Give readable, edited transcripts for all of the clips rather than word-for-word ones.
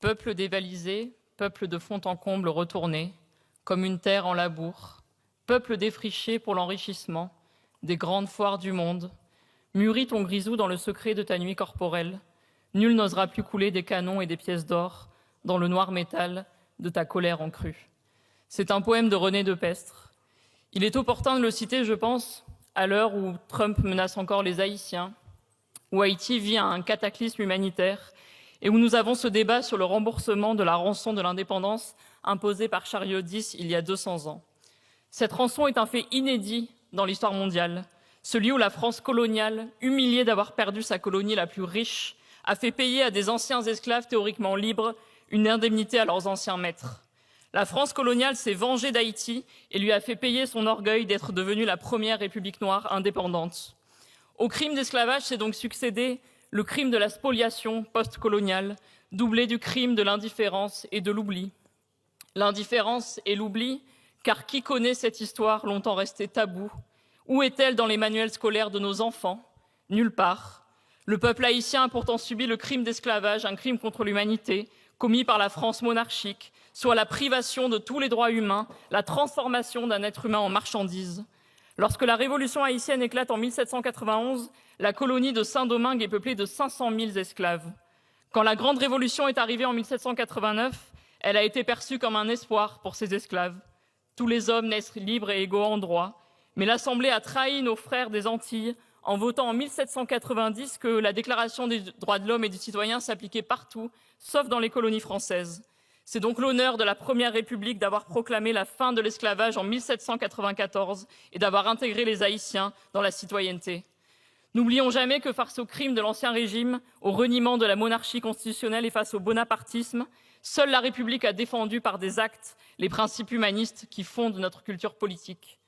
Peuple dévalisé, peuple de fond en comble retourné, comme une terre en labour, peuple défriché pour l'enrichissement des grandes foires du monde, mûris ton grisou dans le secret de ta nuit corporelle, nul n'osera plus couler des canons et des pièces d'or dans le noir métal de ta colère en crue. C'est un poème de René Depestre. Il est opportun de le citer, je pense, à l'heure où Trump menace encore les Haïtiens, où Haïti vit un cataclysme humanitaire et où nous avons ce débat sur le remboursement de la rançon de l'indépendance imposée par Chariot X il y a 200 ans. Cette rançon est un fait inédit dans l'histoire mondiale, celui où la France coloniale, humiliée d'avoir perdu sa colonie la plus riche, a fait payer à des anciens esclaves théoriquement libres une indemnité à leurs anciens maîtres. La France coloniale s'est vengée d'Haïti et lui a fait payer son orgueil d'être devenue la première république noire indépendante. Au crime d'esclavage s'est donc succédé le crime de la spoliation post-coloniale, doublé du crime de l'indifférence et de l'oubli. L'indifférence et l'oubli, car qui connaît cette histoire longtemps restée taboue? Où est-elle dans les manuels scolaires de nos enfants? Nulle part. Le peuple haïtien a pourtant subi le crime d'esclavage, un crime contre l'humanité, commis par la France monarchique, soit la privation de tous les droits humains, la transformation d'un être humain en marchandise. Lorsque la révolution haïtienne éclate en 1791, la colonie de Saint-Domingue est peuplée de 500 000 esclaves. Quand la grande révolution est arrivée en 1789, elle a été perçue comme un espoir pour ces esclaves. Tous les hommes naissent libres et égaux en droit, mais l'Assemblée a trahi nos frères des Antilles en votant en 1790 que la Déclaration des droits de l'homme et du citoyen s'appliquait partout, sauf dans les colonies françaises. C'est donc l'honneur de la Première République d'avoir proclamé la fin de l'esclavage en 1794 et d'avoir intégré les Haïtiens dans la citoyenneté. N'oublions jamais que face aux crimes de l'Ancien Régime, au reniement de la monarchie constitutionnelle et face au bonapartisme, seule la République a défendu par des actes les principes humanistes qui fondent notre culture politique.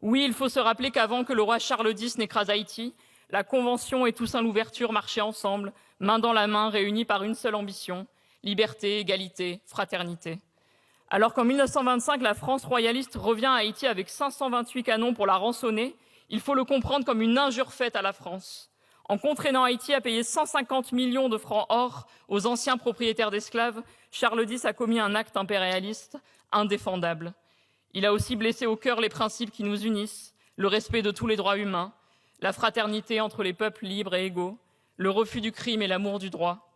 Oui, il faut se rappeler qu'avant que le roi Charles X n'écrase Haïti, la Convention et Toussaint Louverture marchaient ensemble, main dans la main, réunis par une seule ambition, liberté, égalité, fraternité. Alors qu'en 1925, la France royaliste revient à Haïti avec 528 canons pour la rançonner, il faut le comprendre comme une injure faite à la France. En contraignant Haïti à payer 150 millions de francs or aux anciens propriétaires d'esclaves, Charles X a commis un acte impérialiste indéfendable. Il a aussi blessé au cœur les principes qui nous unissent, le respect de tous les droits humains, la fraternité entre les peuples libres et égaux, le refus du crime et l'amour du droit.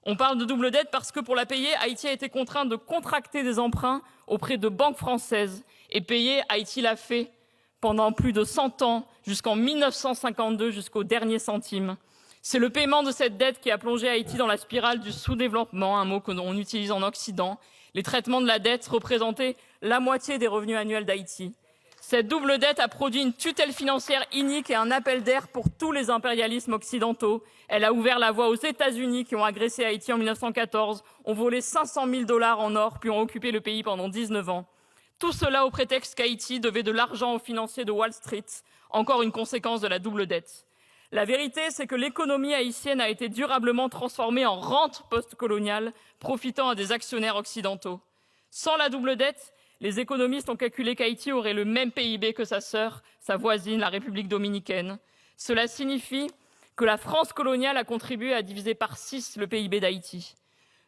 On parle de double dette parce que pour la payer, Haïti a été contraint de contracter des emprunts auprès de banques françaises. Et payer, Haïti l'a fait pendant plus de 100 ans, jusqu'en 1952, jusqu'au dernier centime. C'est le paiement de cette dette qui a plongé Haïti dans la spirale du sous-développement, un mot que l'on utilise en Occident. Les traitements de la dette représentaient la moitié des revenus annuels d'Haïti. Cette double dette a produit une tutelle financière inique et un appel d'air pour tous les impérialismes occidentaux. Elle a ouvert la voie aux États-Unis qui ont agressé Haïti en 1914, ont volé 500 000 $ en or, puis ont occupé le pays pendant 19 ans. Tout cela au prétexte qu'Haïti devait de l'argent aux financiers de Wall Street, encore une conséquence de la double dette. La vérité, c'est que l'économie haïtienne a été durablement transformée en rente post-coloniale, profitant à des actionnaires occidentaux. Sans la double dette, les économistes ont calculé qu'Haïti aurait le même PIB que sa sœur, sa voisine, la République dominicaine. Cela signifie que la France coloniale a contribué à diviser par 6 le PIB d'Haïti.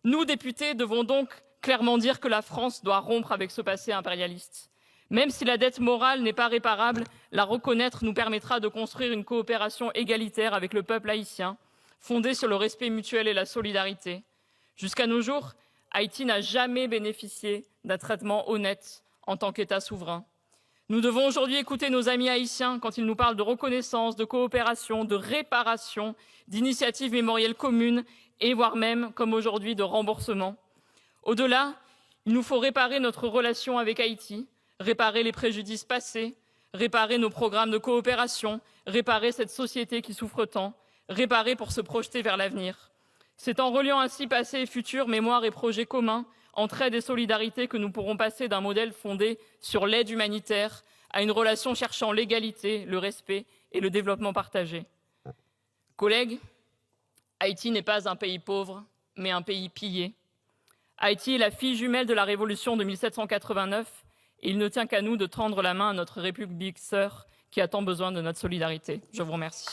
Nous, députés, devons donc clairement dire que la France doit rompre avec ce passé impérialiste. Même si la dette morale n'est pas réparable, la reconnaître nous permettra de construire une coopération égalitaire avec le peuple haïtien, fondée sur le respect mutuel et la solidarité. Jusqu'à nos jours, Haïti n'a jamais bénéficié d'un traitement honnête en tant qu'État souverain. Nous devons aujourd'hui écouter nos amis haïtiens quand ils nous parlent de reconnaissance, de coopération, de réparation, d'initiatives mémorielles communes et voire même, comme aujourd'hui, de remboursement. Au-delà, il nous faut réparer notre relation avec Haïti, réparer les préjudices passés, réparer nos programmes de coopération, réparer cette société qui souffre tant, réparer pour se projeter vers l'avenir. C'est en reliant ainsi passé et futur, mémoire et projets communs, entraide et solidarité que nous pourrons passer d'un modèle fondé sur l'aide humanitaire à une relation cherchant l'égalité, le respect et le développement partagé. Collègues, Haïti n'est pas un pays pauvre, mais un pays pillé. Haïti est la fille jumelle de la révolution de 1789 et il ne tient qu'à nous de tendre la main à notre République sœur qui a tant besoin de notre solidarité. Je vous remercie.